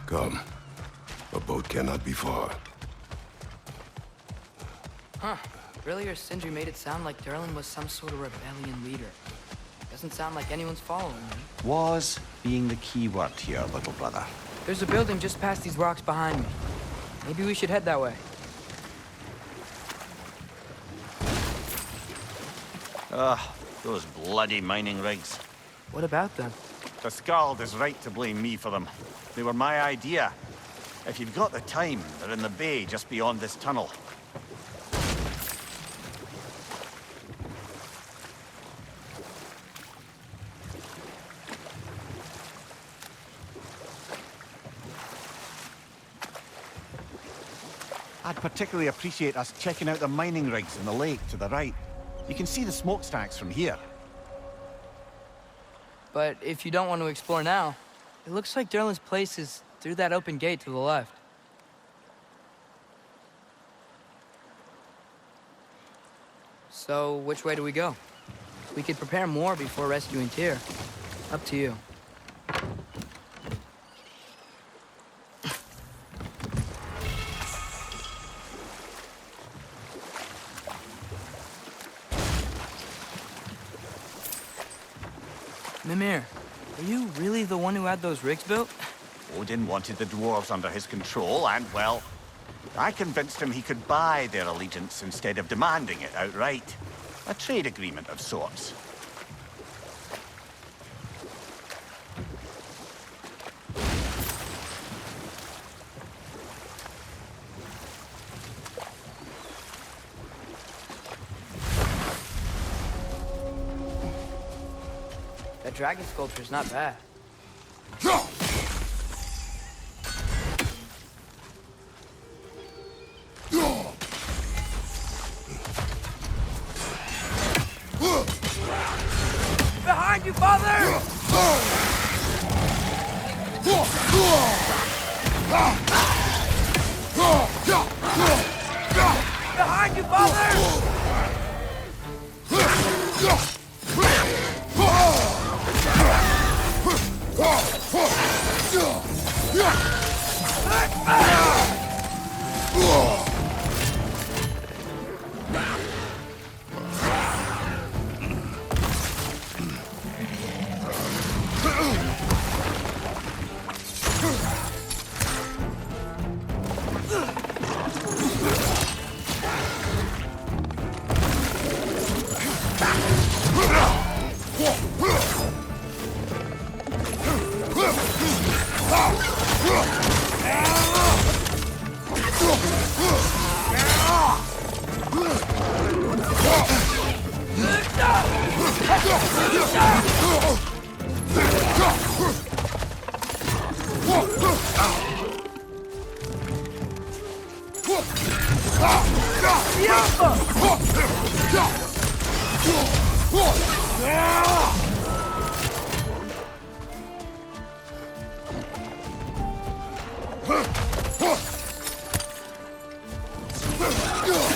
Come. A boat cannot be far. Huh. Earlier, Sindri made it sound like Durlin was some sort of rebellion leader. Doesn't sound like anyone's following him. Was being the key word here, little brother. There's a building just past these rocks behind me. Maybe we should head that way. Ugh, those bloody mining rigs. What about them? The Skald is right to blame me for them. They were my idea. If you've got the time, they're in the bay just beyond this tunnel. I'd particularly appreciate us checking out the mining rigs in the lake to the right. You can see the smokestacks from here. But if you don't want to explore now, it looks like Durlin's place is through that open gate to the left. So, which way do we go? We could prepare more before rescuing Tyr. Up to you. Mimir, are you really the one who had those rigs built? Odin wanted the dwarves under his control, and, well, I convinced him he could buy their allegiance instead of demanding it outright. A trade agreement of sorts. That dragon sculpture's not bad. Behind you, father! Behind you, father!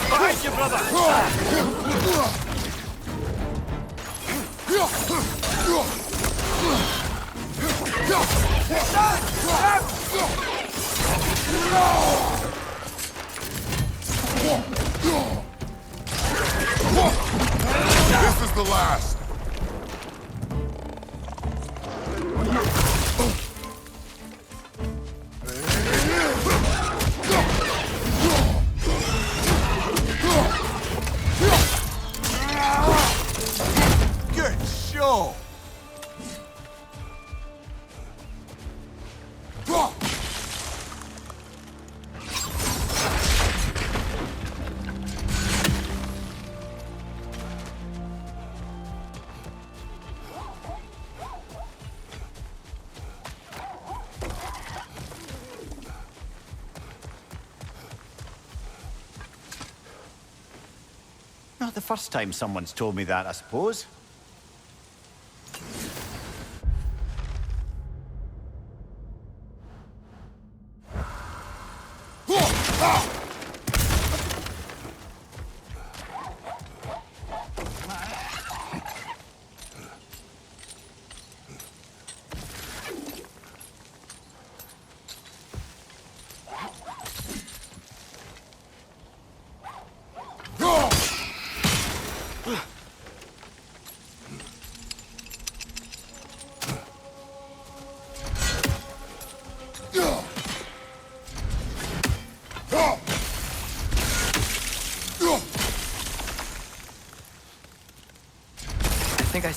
Behind you, brother! This is the last! Good show! Not the first time someone's told me that, I suppose.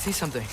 see something.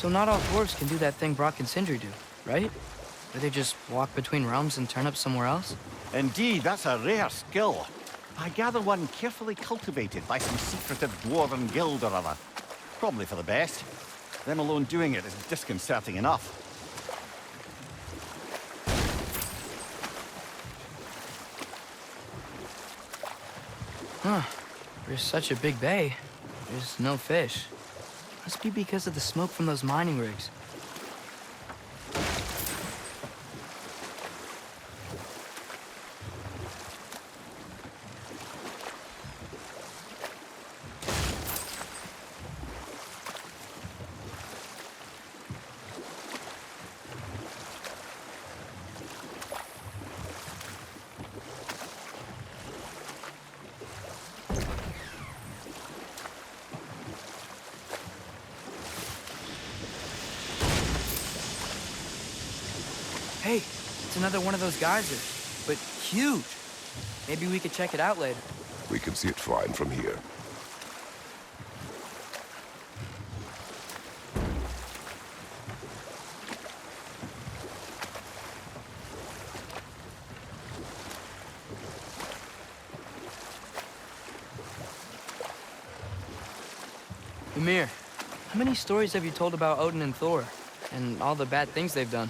So not all dwarves can do that thing Brock and Sindri do, right? Where they just walk between realms and turn up somewhere else? Indeed, that's a rare skill. I gather one carefully cultivated by some secretive dwarven guild or other. Probably for the best. Them alone doing it is disconcerting enough. Huh. There's such a big bay. There's no fish. Must be because of the smoke from those mining rigs. Hey, it's another one of those geysers, but huge. Maybe we could check it out later. We can see it fine from here. Mimir, how many stories have you told about Odin and Thor? And all the bad things they've done?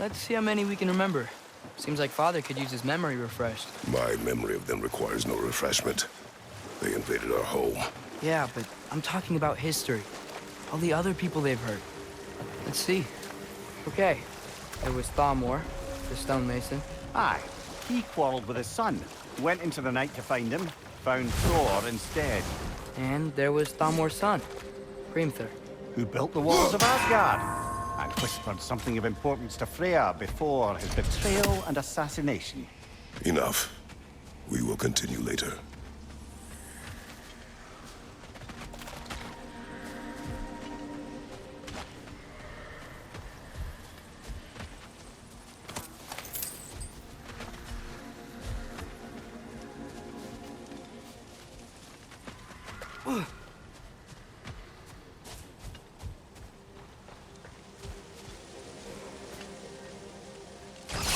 Let's see how many we can remember. Seems like Father could use his memory refreshed. My memory of them requires no refreshment. They invaded our home. Yeah, but I'm talking about history. All the other people they've hurt. Let's see. Okay, there was Thamor, the stonemason. Aye, he quarreled with his son. Went into the night to find him, found Thor instead. And there was Thamor's son, Grimthur. Who built the walls of Asgard and whispered something of importance to Freya before his betrayal and assassination. Enough. We will continue later.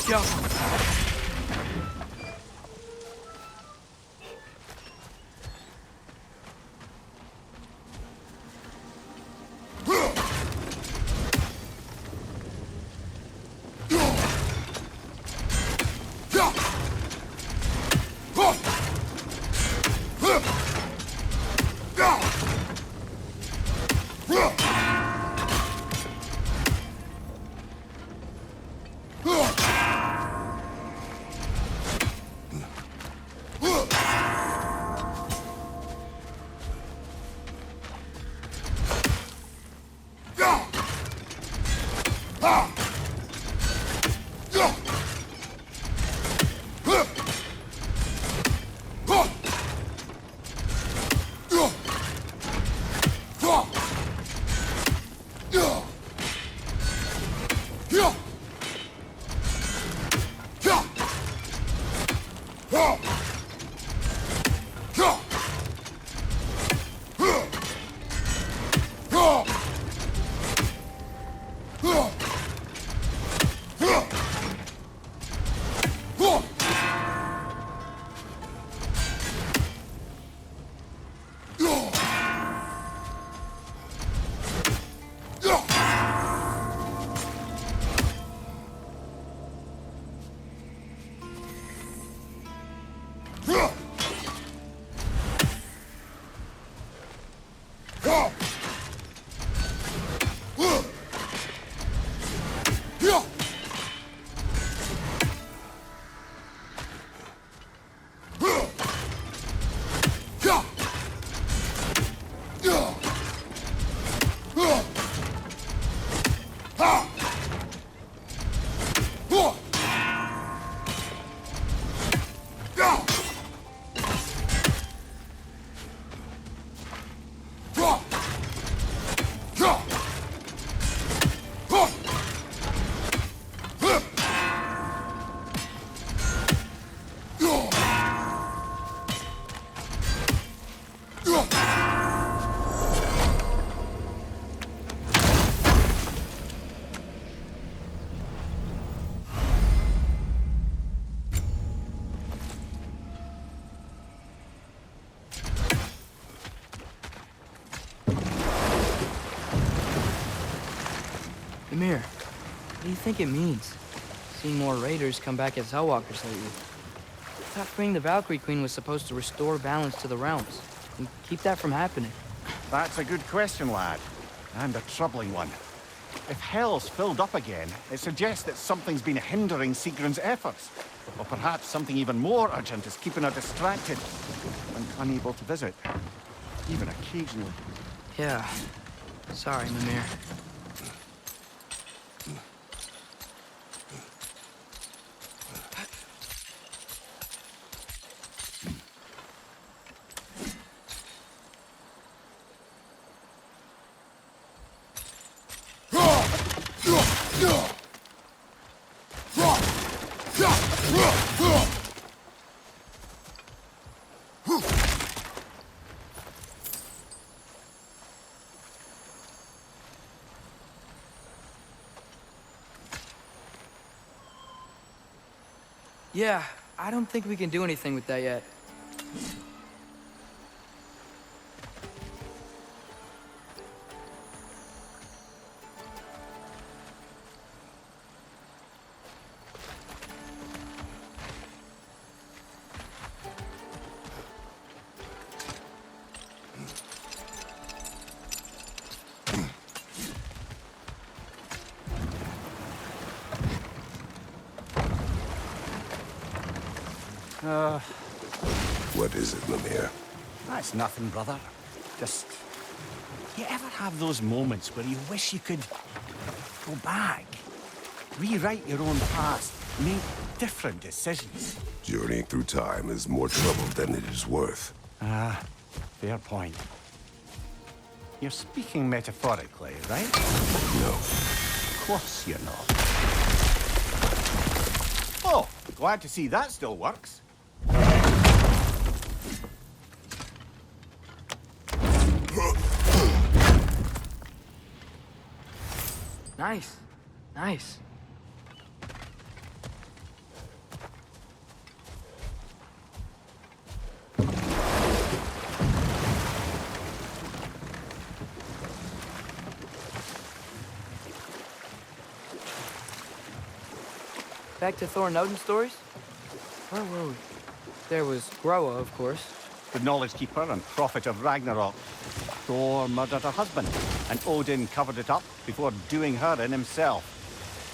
Go. Mimir, what do you think it means? Seeing more raiders come back as Hellwalkers lately. I thought freeing the Valkyrie Queen was supposed to restore balance to the realms and keep that from happening. That's a good question, lad. And a troubling one. If Hell's filled up again, it suggests that something's been hindering Sigrun's efforts. Or perhaps something even more urgent is keeping her distracted and unable to visit. Even occasionally. Yeah. Sorry, Mimir. Yeah, I don't think we can do anything with that yet. What is it, Mimir? That's nothing, brother. Just... You ever have those moments where you wish you could go back? Rewrite your own past, make different decisions? Journeying through time is more trouble than it is worth. Fair point. You're speaking metaphorically, right? No. Of course you're not. Oh, glad to see that still works. Nice. Nice. Back to Thor and Odin stories? Where were we? There was Groa, of course. The Knowledge Keeper and Prophet of Ragnarok. Thor murdered her husband, and Odin covered it up before doing her in himself.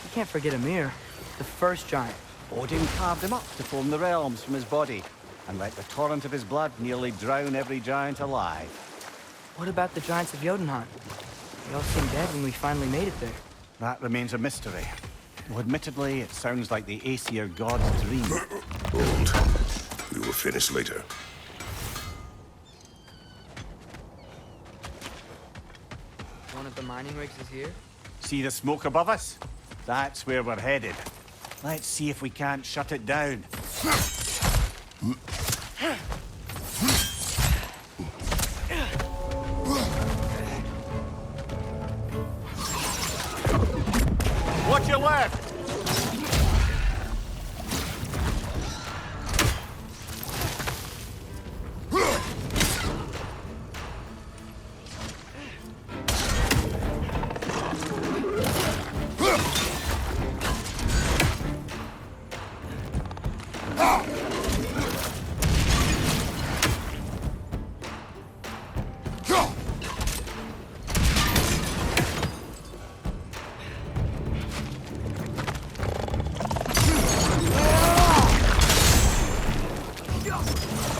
You can't forget Ymir, the first giant. Odin carved him up to form the realms from his body, and let the torrent of his blood nearly drown every giant alive. What about the giants of Jotunheim? They all seemed dead when we finally made it there. That remains a mystery. Though admittedly, it sounds like the Aesir god's dream. Hold. We will finish later. One of the mining rigs is here? See the smoke above us? That's where we're headed. Let's see if we can't shut it down. Watch your left!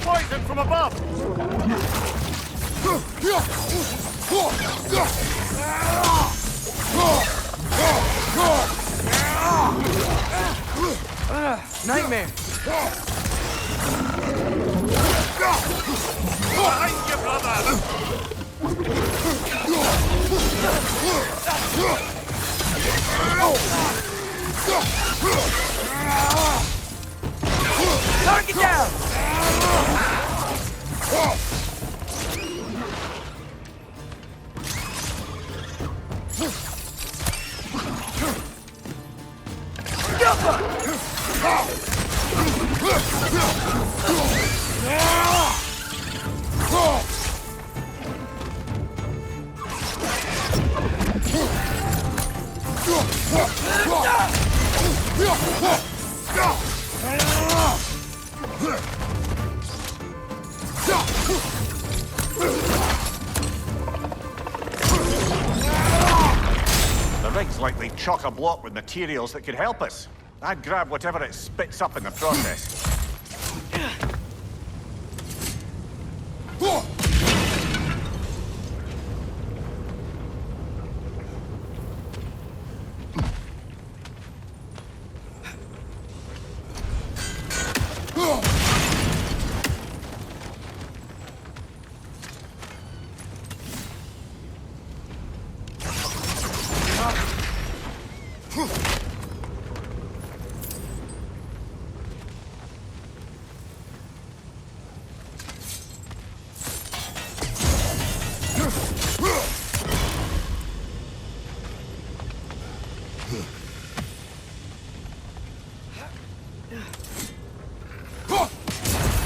Poison from above! Nightmare! Behind you, brother! Target down! chock-a-block with materials that could help us. I'd grab whatever it spits up in the process.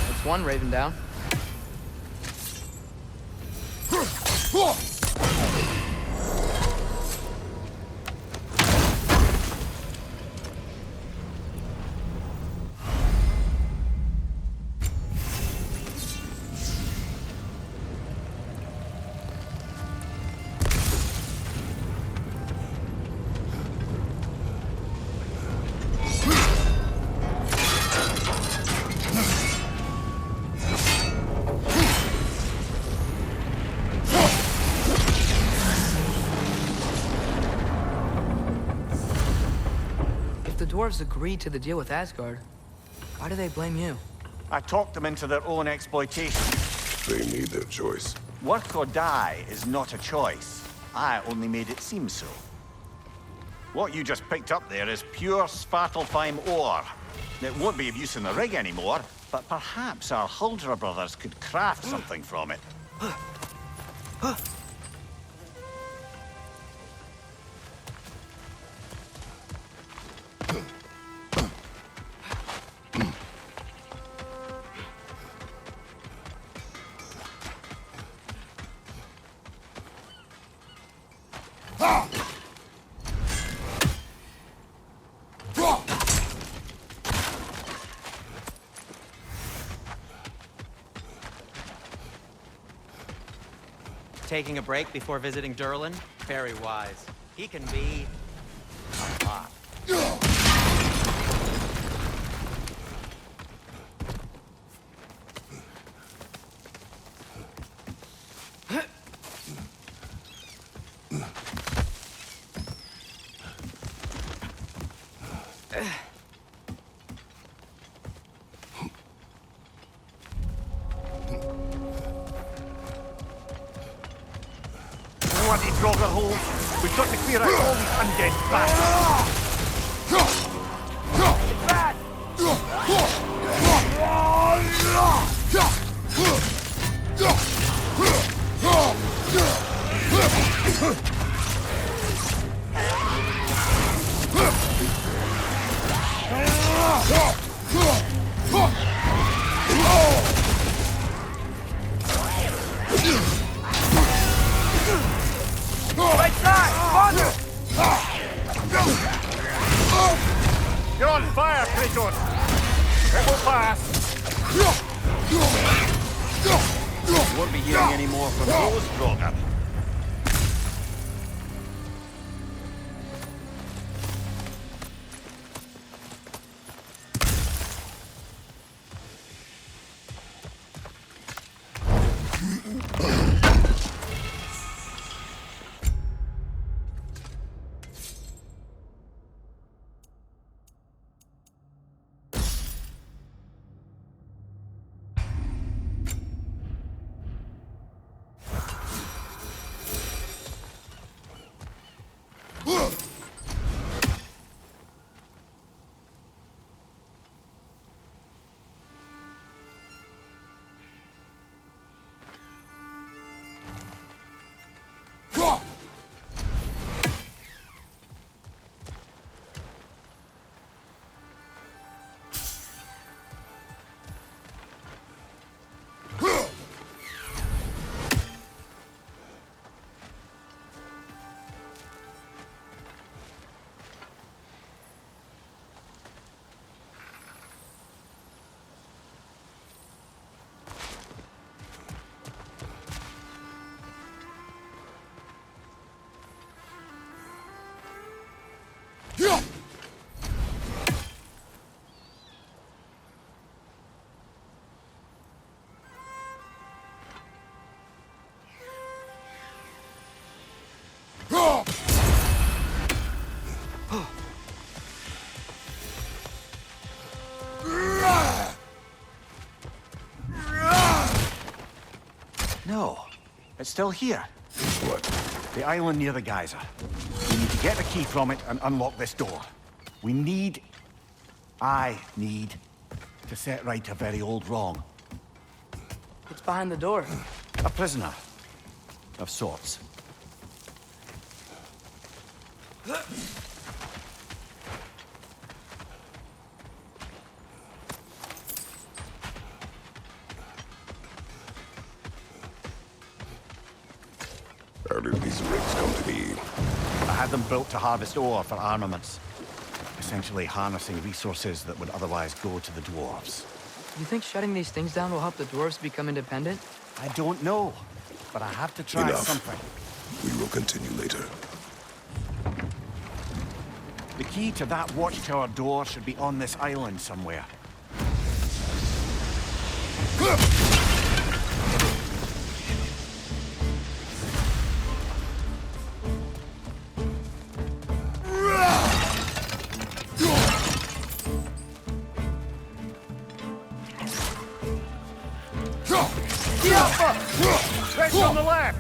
That's one raven down. The dwarves agreed to the deal with Asgard. Why do they blame you? I talked them into their own exploitation. They made their choice. Work or die is not a choice. I only made it seem so. What you just picked up there is pure Svartalfheim ore. It won't be of use in the rig anymore, but perhaps our Huldra brothers could craft something from it. Taking a break before visiting Durlin? Very wise. He can be a lot. Bloody Draugr holes! We've got to clear out all these undead bastards! Right side! You're on fire, Kratos! It will pass! You won't be hearing any more from those Draugr. No, it's still here. What? The island near the geyser. We need to get the key from it and unlock this door. I need to set right a very old wrong. What's behind the door? A prisoner. Of sorts. How did these rigs come to be? I had them built to harvest ore for armaments. Essentially harnessing resources that would otherwise go to the dwarves. You think shutting these things down will help the dwarves become independent? I don't know, but I have to try Enough. something. We will continue later. The key to that watchtower door should be on this island somewhere. Right on the left!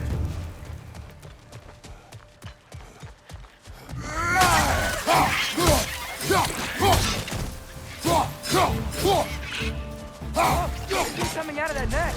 Who's coming out of that net?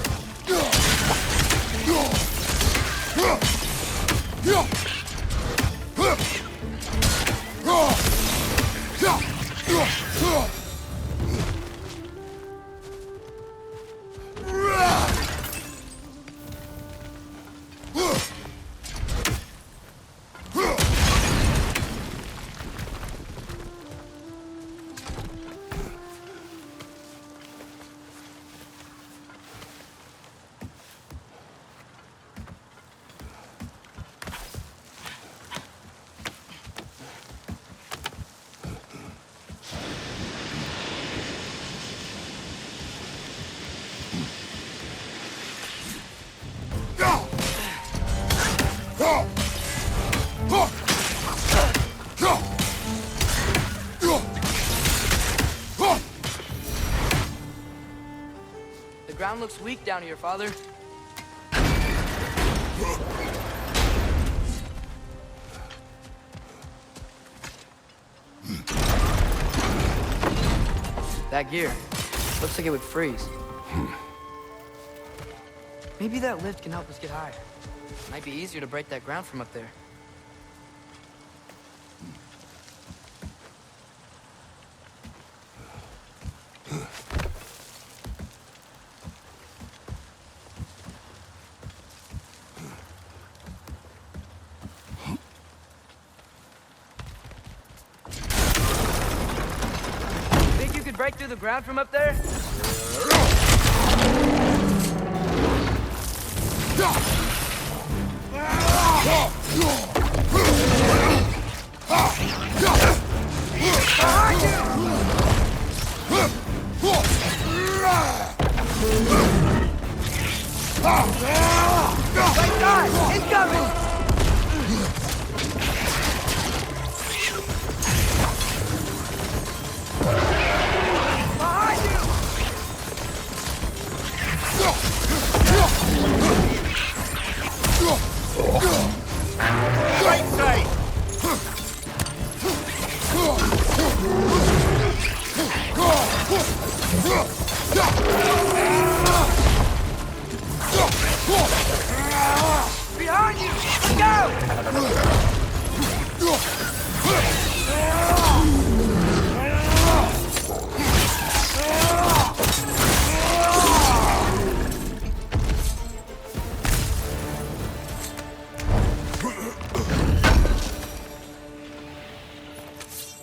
The ground looks weak down here, Father. That gear. Looks like it would freeze. Maybe that lift can help us get higher. Might be easier to break that ground from up there. Think you could break through the ground from up there? Right side! Incoming! Behind you! Right side! Behind you! Let's go!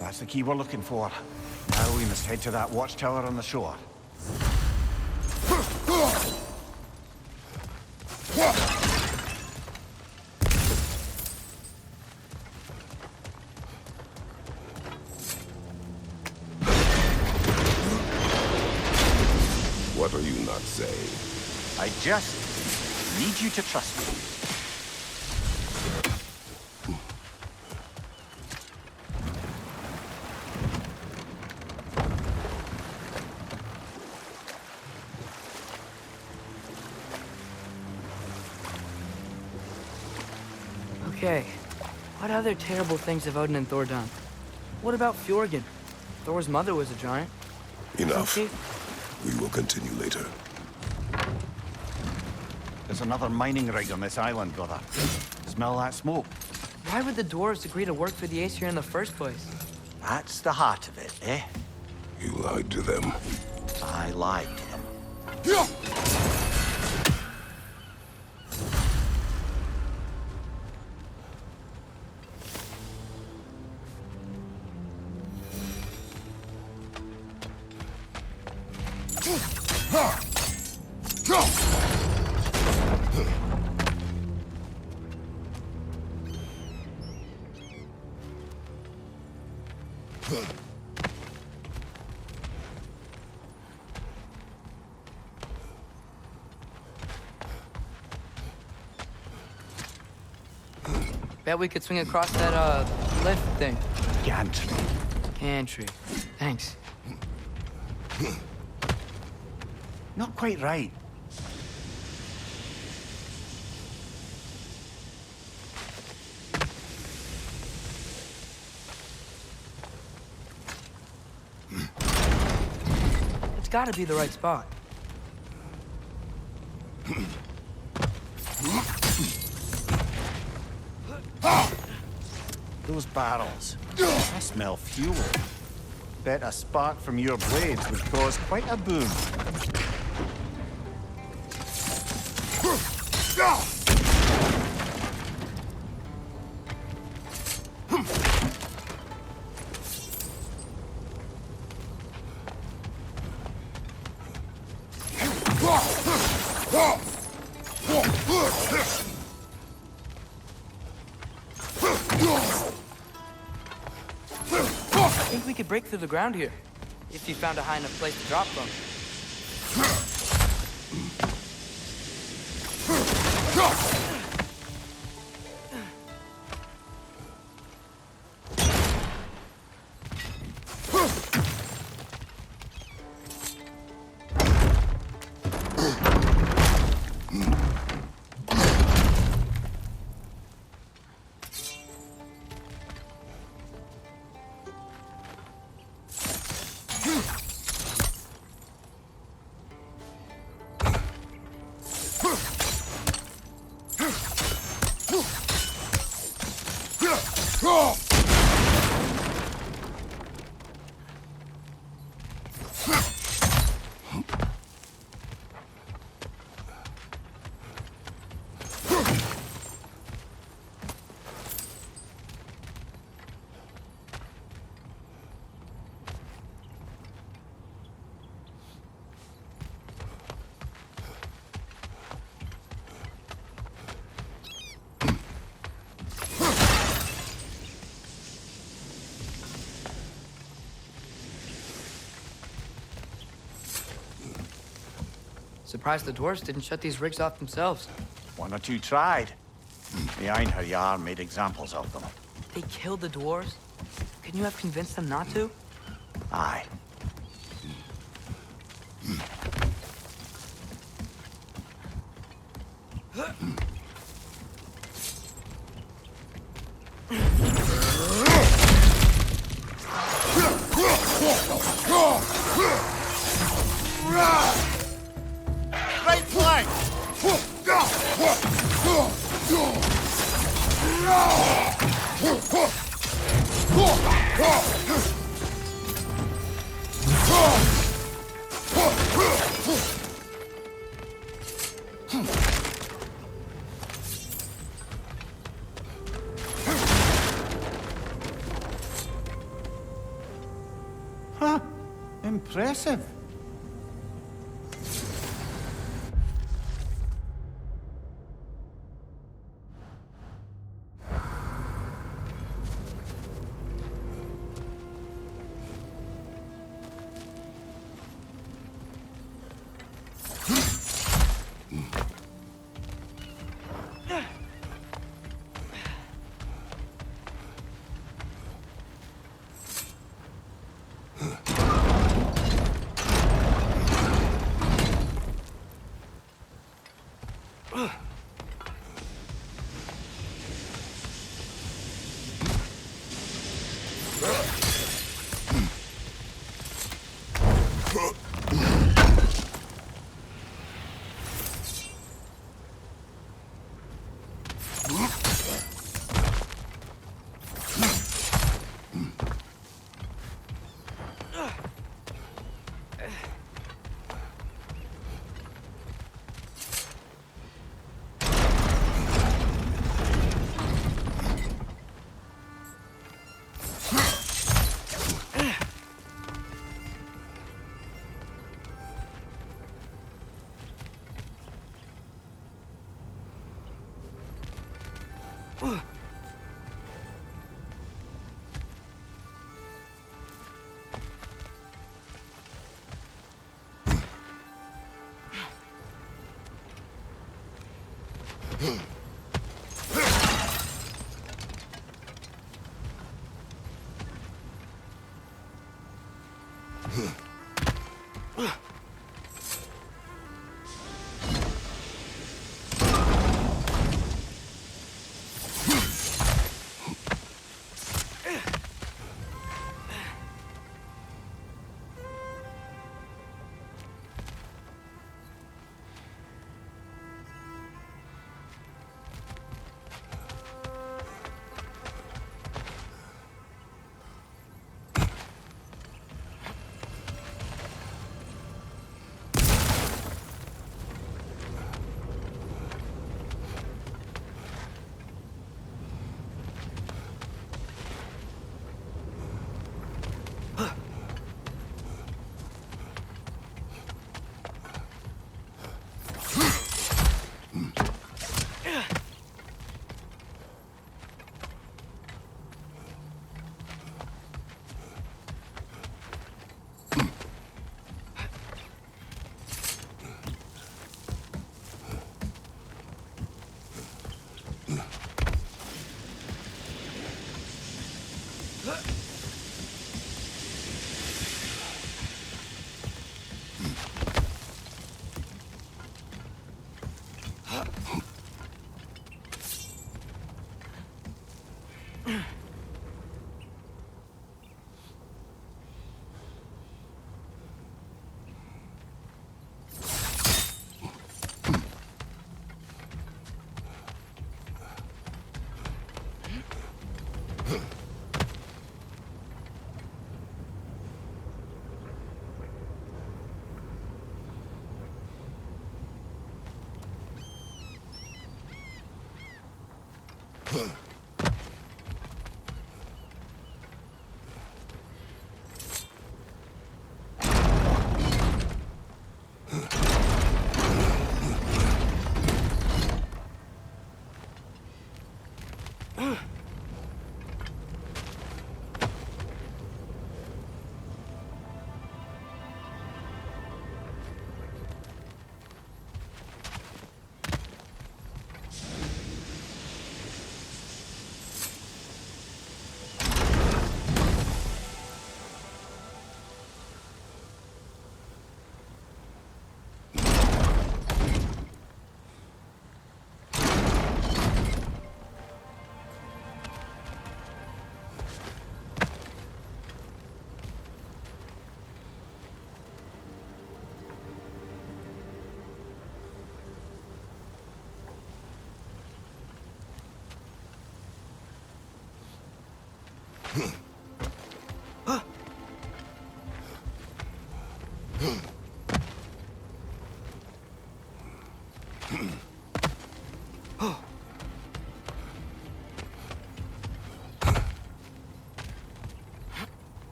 That's the key we're looking for. Now we must head to that watchtower on the shore. What are you not saying? I just need you to trust me. Okay. What other terrible things have Odin and Thor done? What about Fjorgen? Thor's mother was a giant. Enough. Okay. We will continue later. There's another mining rig on this island, brother. Smell that smoke? Why would the dwarves agree to work for the Aesir in the first place? That's the heart of it, eh? You lied to them. I lied to them. Bet we could swing across that, lift thing. Gantry. Gantry. Thanks. Not quite right. It's gotta be the right spot. Those barrels. I smell fuel. Bet a spark from your blades would cause quite a boom. I think we could break through the ground here, if you found a high enough place to drop from. Surprised the dwarves didn't shut these rigs off themselves. One or two tried. The Einherjar made examples of them. They killed the dwarves? Couldn't you have convinced them not to? Aye. Right flank! Huh. Impressive.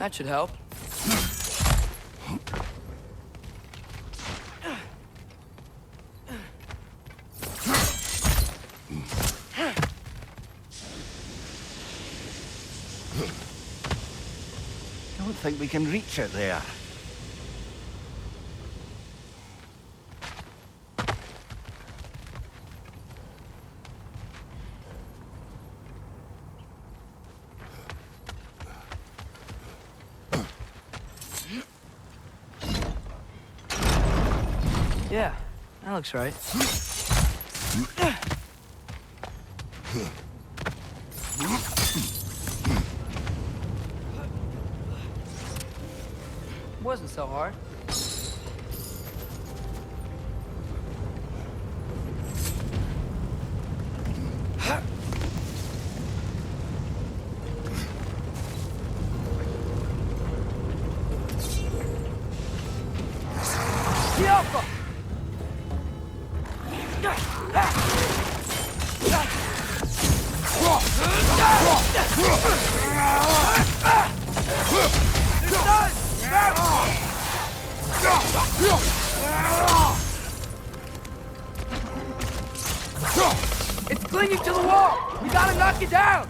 That should help. Don't think we can reach it there. Yeah, that looks right. Wasn't so hard. It's clinging to the wall! We gotta knock it down!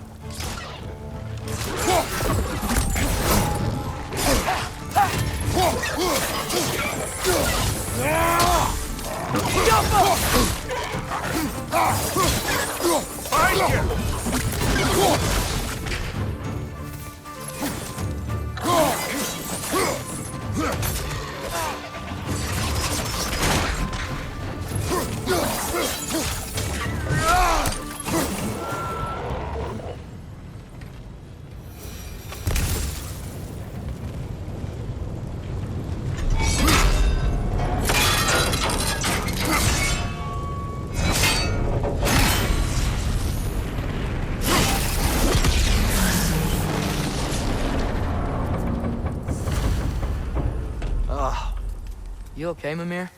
You okay, Mimir?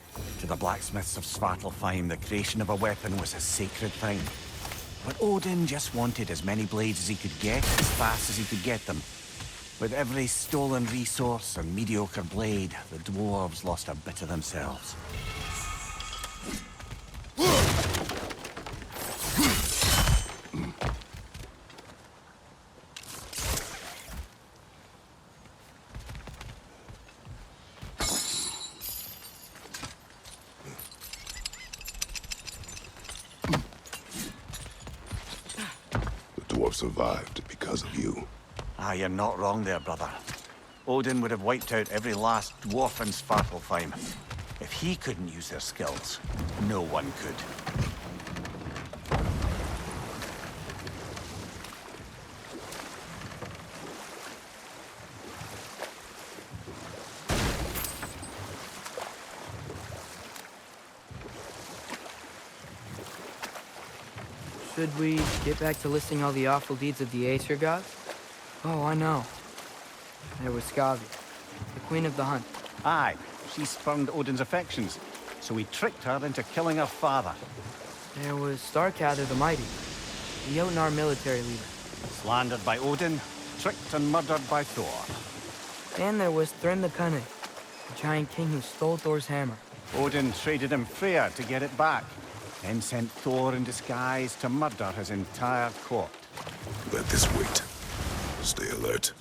To the blacksmiths of Svartalfheim, the creation of a weapon was a sacred thing. But Odin just wanted as many blades as he could get, as fast as he could get them. With every stolen resource and mediocre blade, the dwarves lost a bit of themselves. The dwarf survived because of you. Ah, you're not wrong there, brother. Odin would have wiped out every last dwarf in Svartalfheim. If he couldn't use their skills, no one could. Should we get back to listing all the awful deeds of the Aesir gods? Oh, I know. There was Skavi, the queen of the hunt. Aye, she spurned Odin's affections, so he tricked her into killing her father. There was Starkather the Mighty, the Jotnar military leader. Slandered by Odin, tricked and murdered by Thor. And there was Thrym the Cunning, the giant king who stole Thor's hammer. Odin traded him Freyr to get it back, then sent Thor in disguise to murder his entire court. Let this wait. Stay alert.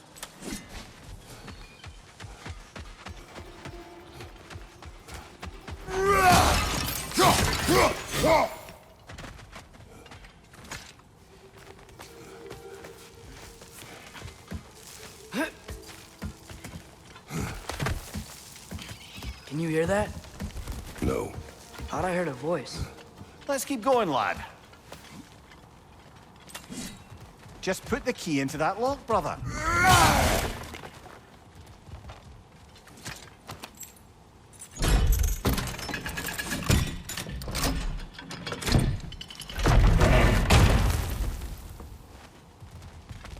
Can you hear that? No. Thought I heard a voice. Let's keep going, lad. Just put the key into that lock, brother.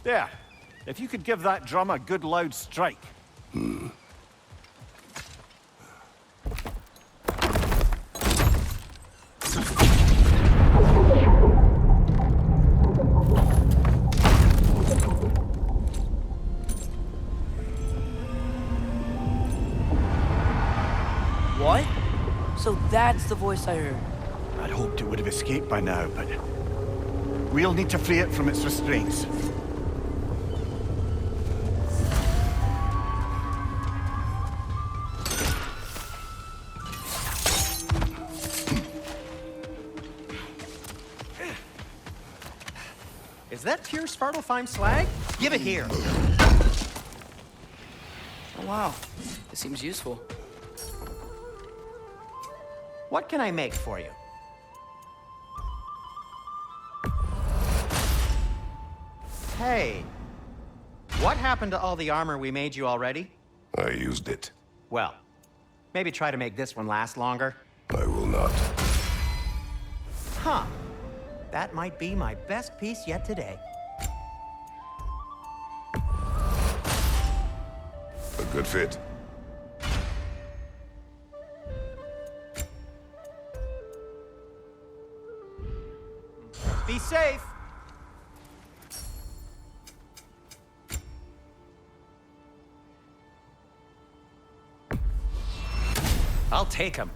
There. If you could give that drum a good loud strike. What? So that's the voice I heard. I'd hoped it would have escaped by now, but we'll need to free it from its restraints. Is that pure Svartalfheim slag? Give it here. Oh, wow. This seems useful. What can I make for you? Hey, what happened to all the armor we made you already? I used it. Well, maybe try to make this one last longer. I will not. Huh. That might be my best piece yet today. A good fit. Be safe. I'll take him.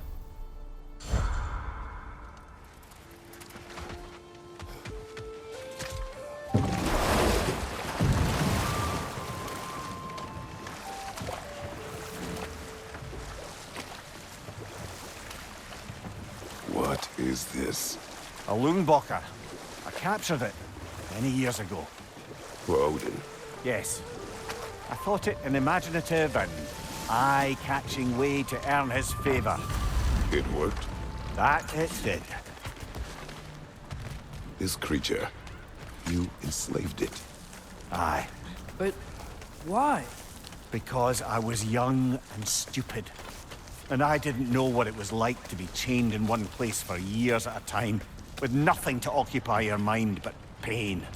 What is this? A Lyngbakr. I captured it many years ago. For Odin. Yes. I thought it an imaginative and eye-catching way to earn his favor. It worked. That it did. This creature, you enslaved it. Aye. But why? Because I was young and stupid. And I didn't know what it was like to be chained in one place for years at a time, with nothing to occupy your mind but pain.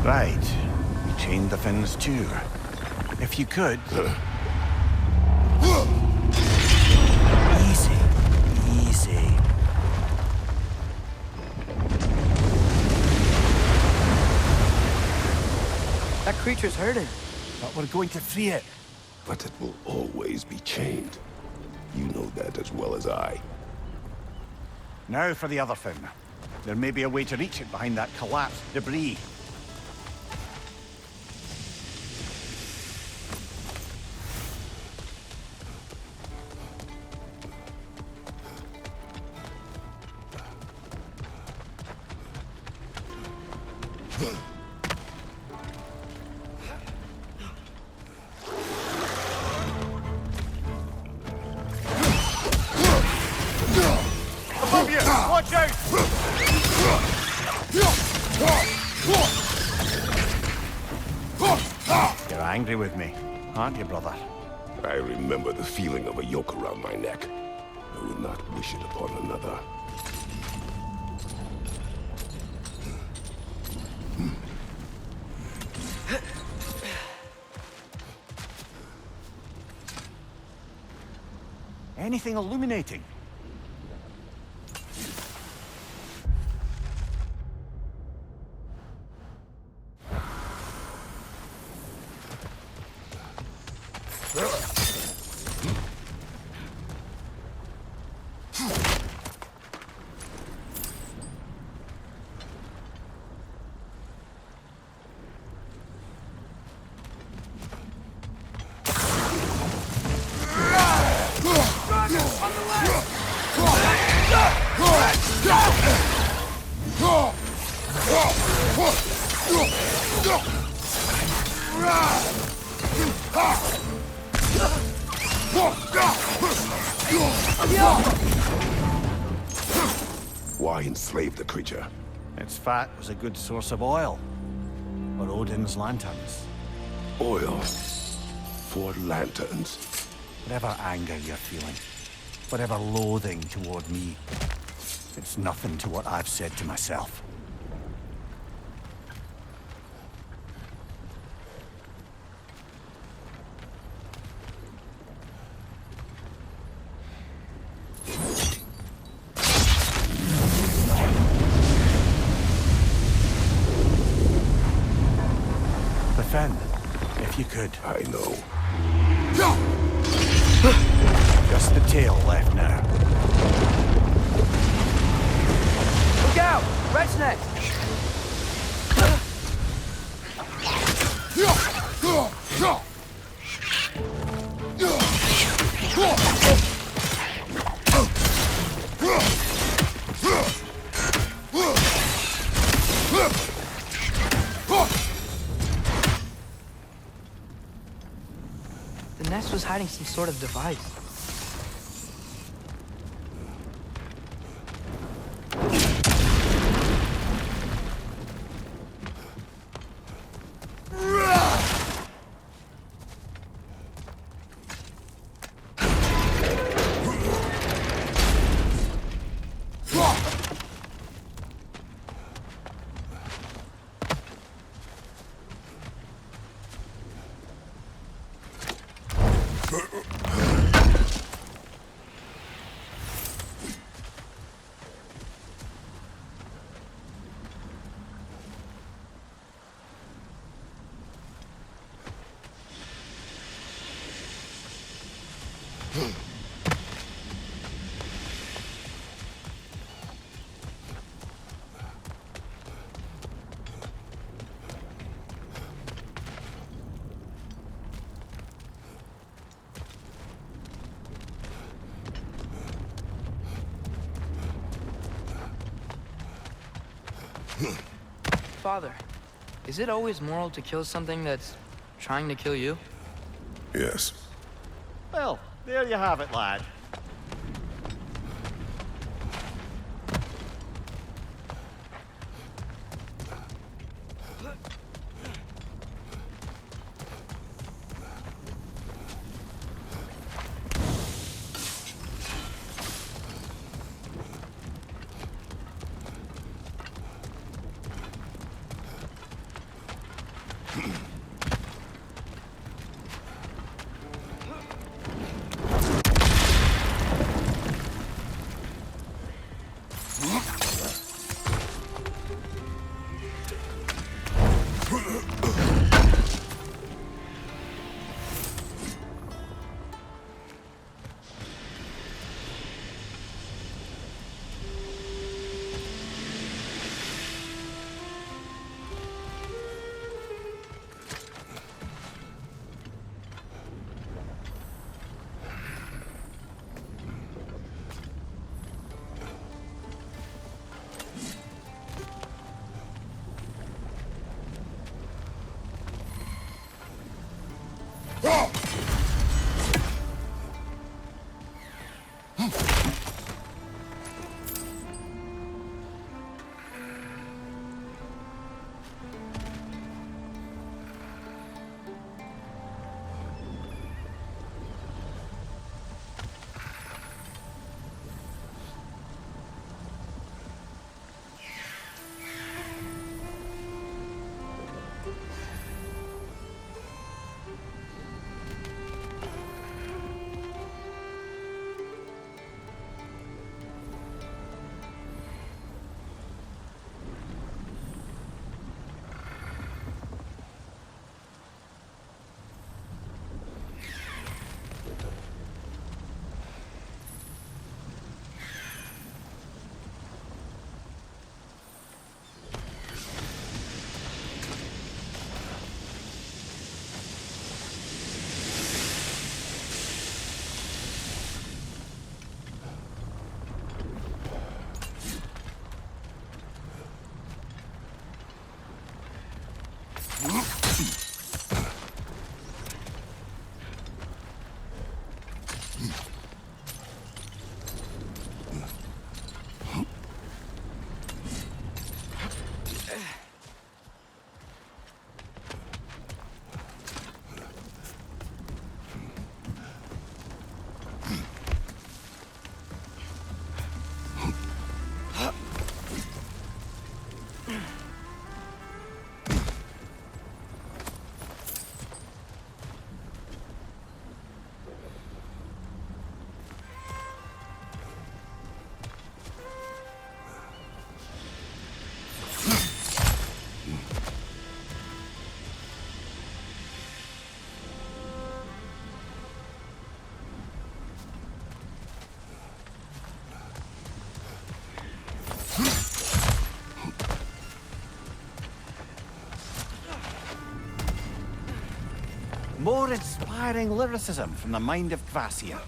Right. Chain the fins too. If you could. Easy. Easy. That creature's hurting. But we're going to free it. But it will always be chained. You know that as well as I. Now for the other fin. There may be a way to reach it behind that collapsed debris. Above you! Watch out! You're angry with me, aren't you, brother? I remember the feeling of a yoke around my neck. I would not wish it upon another. Anything illuminating? Why enslave the creature? Its fat was a good source of oil. For Odin's lanterns. Oil. For lanterns. Whatever anger you're feeling, whatever loathing toward me, it's nothing to what I've said to myself. The fin, if you could. I know. Just the tail left now. Look out! Red's next! The nest was hiding some sort of device. Father, is it always moral to kill something that's trying to kill you? Yes. Well, there you have it, lad. More inspiring lyricism from the mind of Kvasir.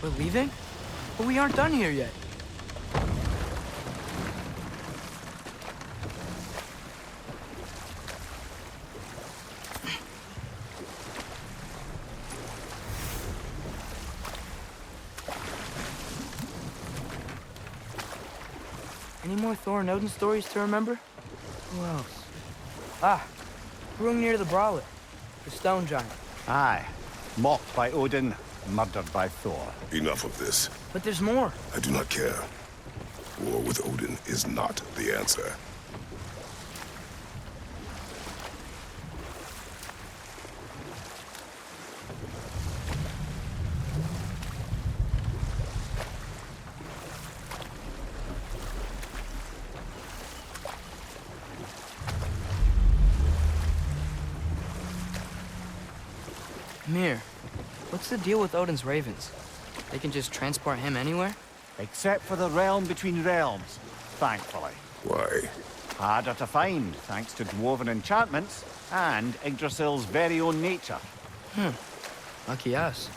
We're leaving? But we aren't done here yet. Any more Thor and Odin stories to remember? Who else? Ah, Hrungnir the Brawler, the stone giant. Aye. Mocked by Odin, murdered by Thor. Enough of this. But there's more. I do not care. War with Odin is not the answer. Mimir, what's the deal with Odin's ravens? They can just transport him anywhere? Except for the realm between realms, thankfully. Why? Harder to find, thanks to dwarven enchantments and Yggdrasil's very own nature. Lucky us.